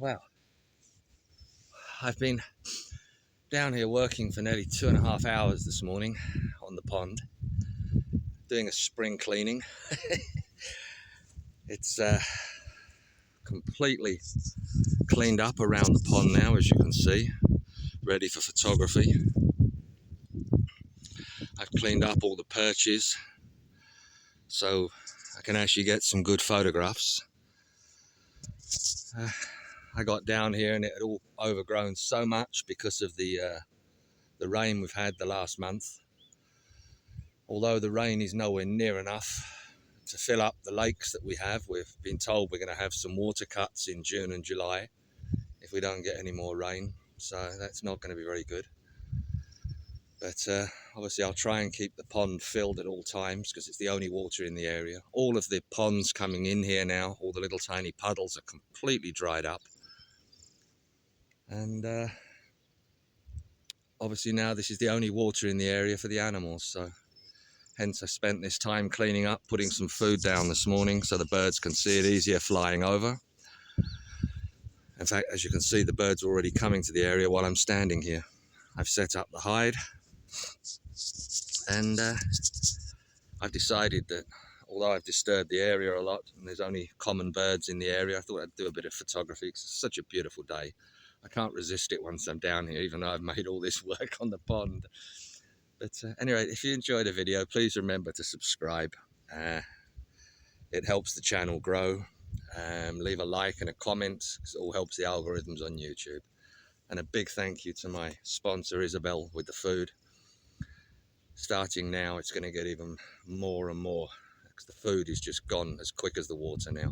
Well, I've been down here working for nearly 2.5 hours this morning on the pond, doing a spring cleaning. It's completely cleaned up around the pond now, as you can see, ready for photography. I've cleaned up all the perches so I can actually get some good photographs. I got down here and it had all overgrown so much because of the rain we've had the last month. Although the rain is nowhere near enough to fill up the lakes that we have. We've been told we're going to have some water cuts in June and July if we don't get any more rain, so that's not going to be very good. But obviously I'll try and keep the pond filled at all times because it's the only water in the area. All of the ponds coming in here now, all the little tiny puddles are completely dried up. And obviously now this is the only water in the area for the animals, so hence I spent this time cleaning up, putting some food down this morning so the birds can see it easier flying over. In fact, as you can see, the birds are already coming to the area while I'm standing here. I've set up the hide and I've decided that although I've disturbed the area a lot and there's only common birds in the area, I thought I'd do a bit of photography because it's such a beautiful day. I can't resist it once I'm down here, even though I've made all this work on the pond. But anyway, if you enjoyed the video, please remember to subscribe. It helps the channel grow. Leave a like and a comment because it all helps the algorithms on YouTube. And a big thank you to my sponsor Isabel with the food. Starting now, it's going to get even more and more because the food is just gone as quick as the water now.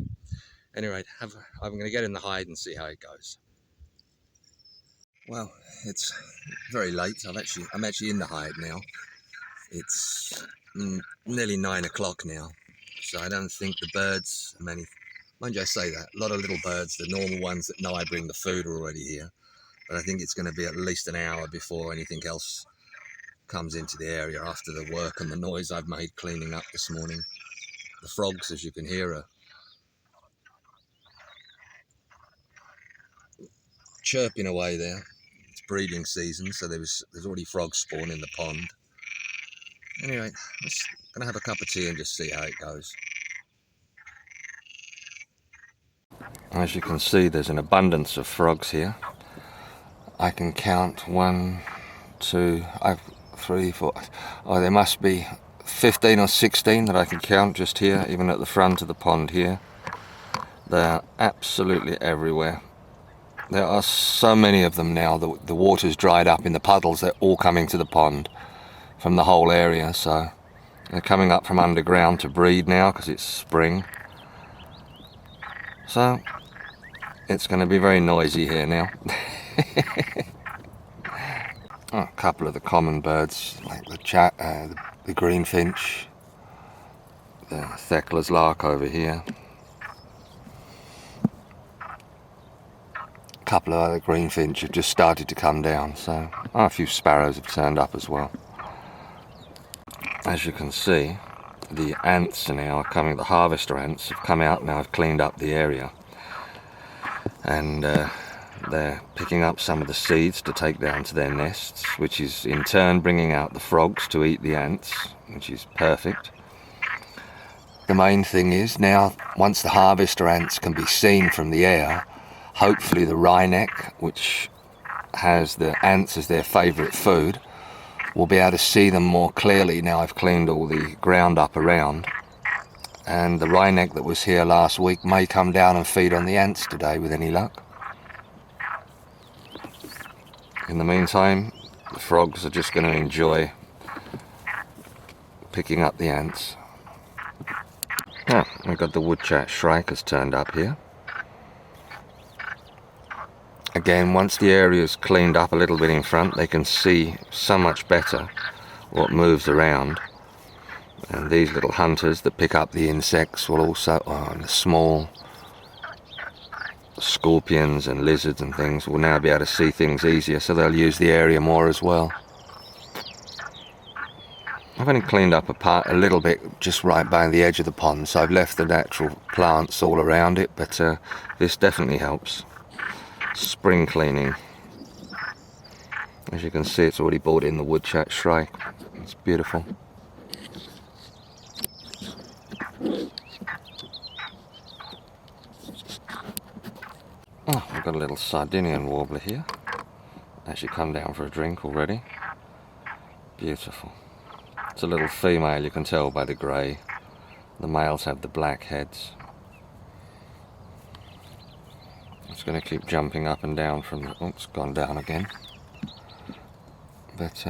Anyway, I'm going to get in the hide and see how it goes. Well, it's very late. I'm actually in the hide now. It's nearly 9 o'clock now, so I don't think the birds are many. Mind you, I say that a lot of little birds, the normal ones that know I bring the food, are already here. But I think it's going to be at least an hour before anything else comes into the area after the work and the noise I've made cleaning up this morning. The frogs, as you can hear, are chirping away there. It's breeding season, so there's already frog spawn in the pond. Anyway, I'm just going to have a cup of tea and just see how it goes. As you can see, there's an abundance of frogs here. I can count 1, 2, 3, 4. Oh, there must be 15 or 16 that I can count just here, even at the front of the pond here. They are absolutely everywhere. There are so many of them now. The water's dried up in the puddles. They're all coming to the pond from the whole area, so they're coming up from underground to breed now because it's spring. So it's going to be very noisy here now. Oh, a couple of the common birds like the greenfinch, the Thekla's lark over here. A couple of other greenfinch have just started to come down, so a few sparrows have turned up as well. As you can see, the ants are now coming, the harvester ants have come out now. I've cleaned up the area and they're picking up some of the seeds to take down to their nests, which is in turn bringing out the frogs to eat the ants, which is perfect. The main thing is now, once the harvester ants can be seen from the air, hopefully the wryneck, which has the ants as their favourite food, we'll be able to see them more clearly now I've cleaned all the ground up around. And the wryneck that was here last week may come down and feed on the ants today with any luck. In the meantime, the frogs are just going to enjoy picking up the ants. Oh, we've got the woodchat shrike has turned up here. Again, once the area is cleaned up a little bit in front, they can see so much better what moves around. And these little hunters that pick up the insects will also, and the small scorpions and lizards and things, will now be able to see things easier, so they'll use the area more as well. I've only cleaned up a little bit just right by the edge of the pond, so I've left the natural plants all around it, but this definitely helps. spring cleaning. As you can see, it's already brought in the woodchuck shrike. It's beautiful. Oh, we've got a little Sardinian warbler here. Actually come down for a drink already. Beautiful. It's a little female, you can tell by the grey. The males have the black heads. It's going to keep jumping up and down from the... Oh, it's gone down again. But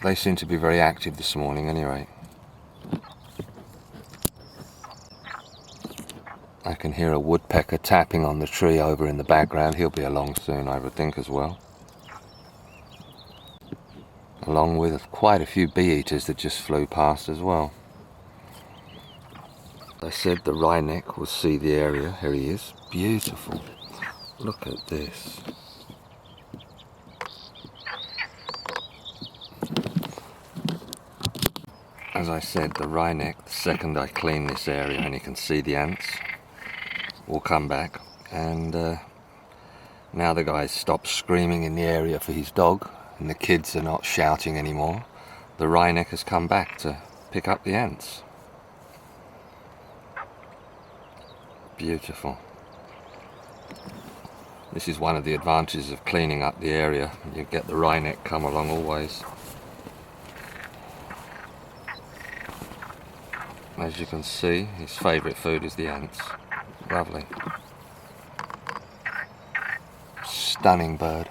they seem to be very active this morning anyway. I can hear a woodpecker tapping on the tree over in the background. He'll be along soon, I would think, as well. Along with quite a few bee-eaters that just flew past as well. I said the wryneck will see the area. Here he is. Beautiful. Look at this. As I said, the wryneck, the second I clean this area and you can see the ants, will come back. And now the guy's stopped screaming in the area for his dog and the kids are not shouting anymore. The wryneck has come back to pick up the ants. Beautiful. This is one of the advantages of cleaning up the area. You get the wryneck come along always. As you can see, his favourite food is the ants. Lovely. Stunning bird.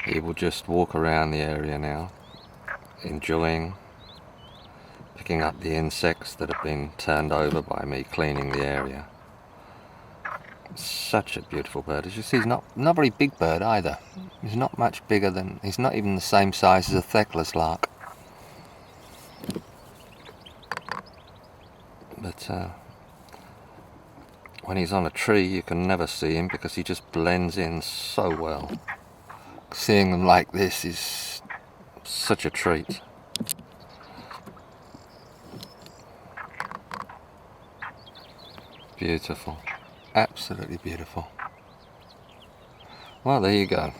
He will just walk around the area now, enjoying picking up the insects that have been turned over by me cleaning the area. Such a beautiful bird. As you see, he's not a very big bird either. He's not much bigger than, he's not even the same size as a Thecla's lark. But when he's on a tree you can never see him because he just blends in so well. Seeing them like this is such a treat. Beautiful. Absolutely beautiful. Well, there you go.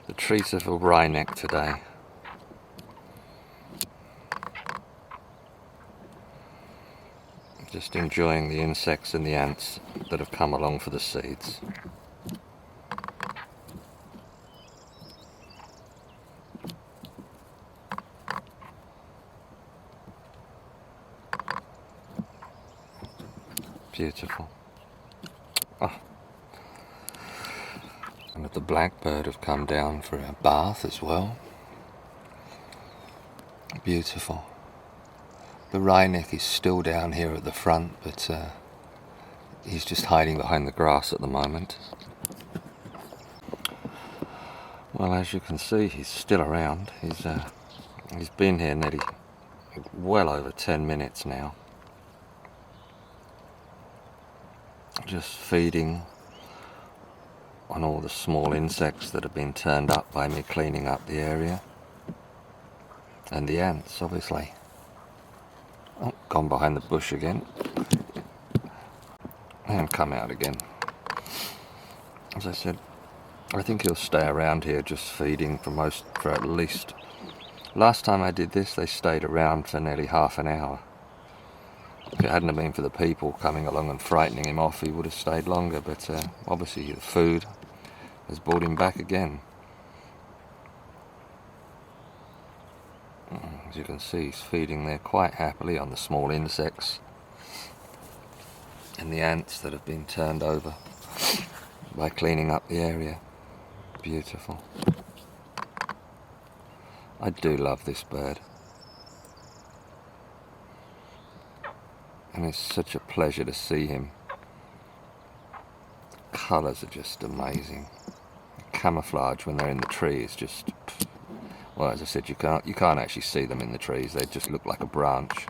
The treat of a wryneck today. Just enjoying the insects and the ants that have come along for the seeds. Beautiful. Oh. And the blackbird have come down for a bath as well. Beautiful. The wryneck is still down here at the front, but he's just hiding behind the grass at the moment. Well, as you can see, he's still around. He's been here nearly well over 10 minutes now. Just feeding on all the small insects that have been turned up by me cleaning up the area. And the ants, obviously. Oh, gone behind the bush again. And come out again. As I said, I think he'll stay around here just feeding for at least... Last time I did this, they stayed around for nearly half an hour. If it hadn't been for the people coming along and frightening him off, he would have stayed longer, but obviously the food has brought him back again. As you can see, he's feeding there quite happily on the small insects and the ants that have been turned over by cleaning up the area. Beautiful. I do love this bird. And it's such a pleasure to see him. The colours are just amazing. The camouflage when they're in the tree is just... Well, as I said, you can't actually see them in the trees. They just look like a branch.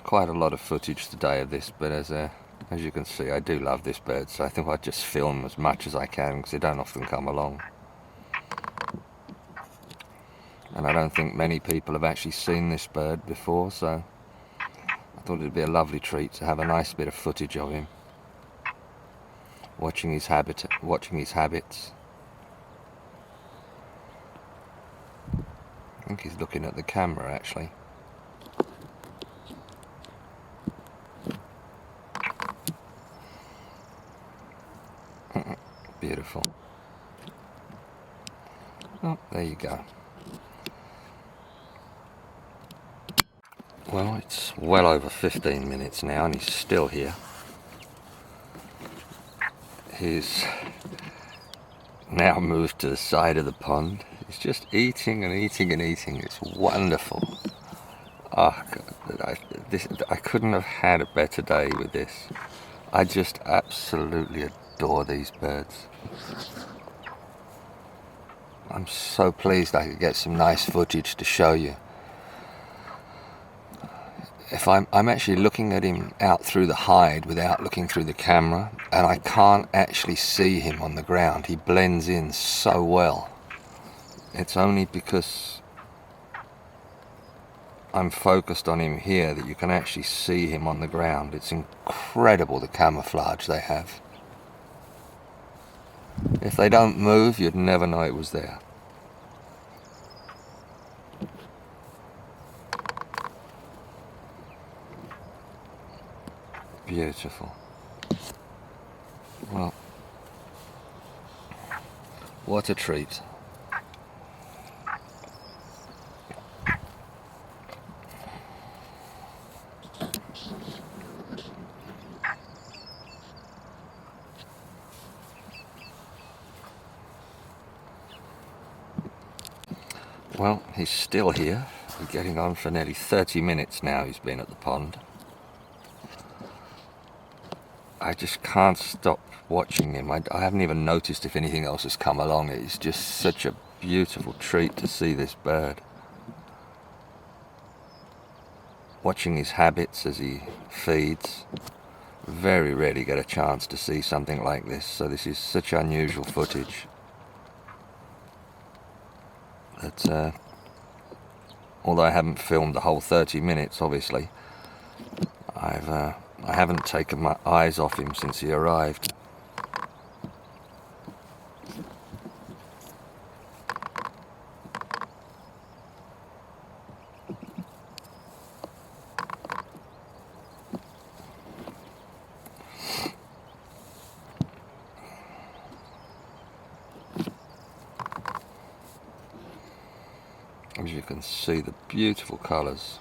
Quite a lot of footage today of this, but as you can see, I do love this bird, so I think I'll just film as much as I can because they don't often come along. and I don't think many people have actually seen this bird before, so I thought it'd be a lovely treat to have a nice bit of footage of him, watching his habits. I think he's looking at the camera actually. Beautiful. Oh, there you go. Well, it's well over 15 minutes now and he's still here. He's now moved to the side of the pond. He's just eating and eating and eating. It's wonderful. Oh, God, I couldn't have had a better day with this. I just absolutely adore these birds. I'm so pleased I could get some nice footage to show you. If I'm actually looking at him out through the hide without looking through the camera, and I can't actually see him on the ground. He blends in so well. It's only because I'm focused on him here that you can actually see him on the ground. It's incredible the camouflage they have. If they don't move, you'd never know it was there. Beautiful. Well, what a treat. Well, he's still here. We're getting on for nearly 30 minutes now he's been at the pond. I just can't stop watching him. I haven't even noticed if anything else has come along. It's just such a beautiful treat to see this bird. Watching his habits as he feeds. Very rarely get a chance to see something like this, so this is such unusual footage. That, although I haven't filmed the whole 30 minutes, obviously, I haven't taken my eyes off him since he arrived. As you can see, the beautiful colours.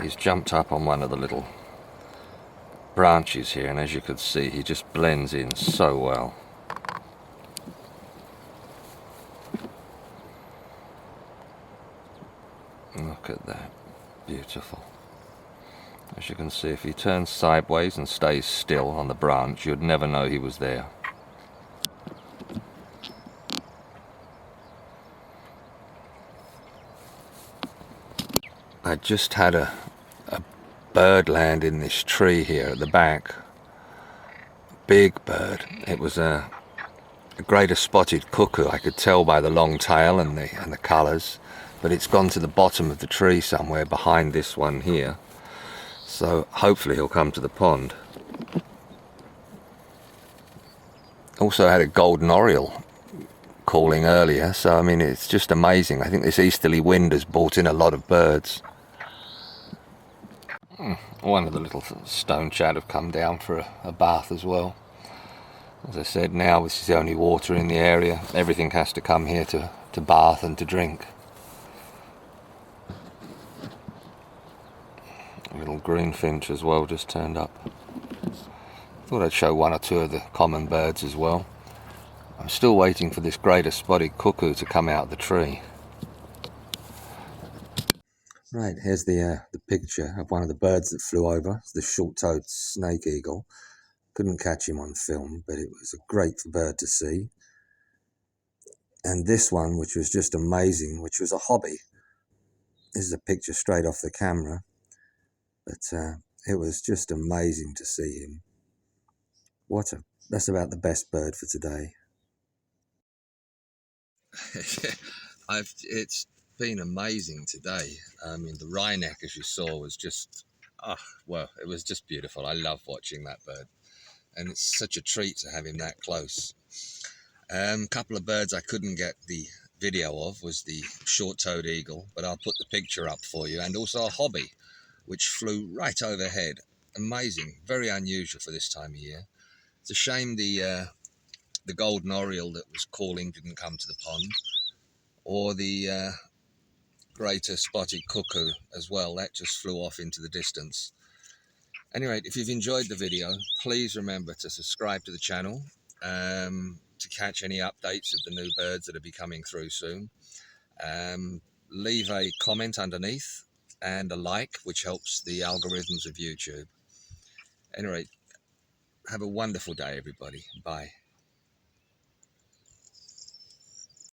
He's jumped up on one of the little branches here, and as you can see, he just blends in so well. Look at that. Beautiful. As you can see, if he turns sideways and stays still on the branch, you'd never know he was there. I just had a bird land in this tree here at the back. Big bird. It was a greater spotted cuckoo. I could tell by the long tail and the colours, but it's gone to the bottom of the tree somewhere behind this one here. So hopefully he'll come to the pond. Also had a golden oriole calling earlier, so I mean it's just amazing. I think this easterly wind has brought in a lot of birds. One of the little stone chat have come down for a bath as well. As I said, now this is the only water in the area. Everything has to come here to bath and to drink. A little greenfinch as well just turned up. Thought I'd show one or two of the common birds as well. I'm still waiting for this greater spotted cuckoo to come out of the tree. Right, here's the picture of one of the birds that flew over. It's the short-toed snake eagle. Couldn't catch him on film, but it was a great bird to see. And this one, which was just amazing, which was a hobby. This is a picture straight off the camera. But it was just amazing to see him. That's about the best bird for today. It's been amazing today. I mean, the wryneck, as you saw, was just, well, it was just beautiful. I love watching that bird, and it's such a treat to have him that close. Couple of birds I couldn't get the video of was the short-toed eagle, but I'll put the picture up for you, and also a hobby, which flew right overhead. Amazing, very unusual for this time of year. It's a shame the golden oriole that was calling didn't come to the pond, or the greater spotted cuckoo as well. That just flew off into the distance. Anyway, if you've enjoyed the video, please remember to subscribe to the channel to catch any updates of the new birds that will be coming through soon. Leave a comment underneath and a like, which helps the algorithms of YouTube. Anyway, have a wonderful day, everybody. Bye.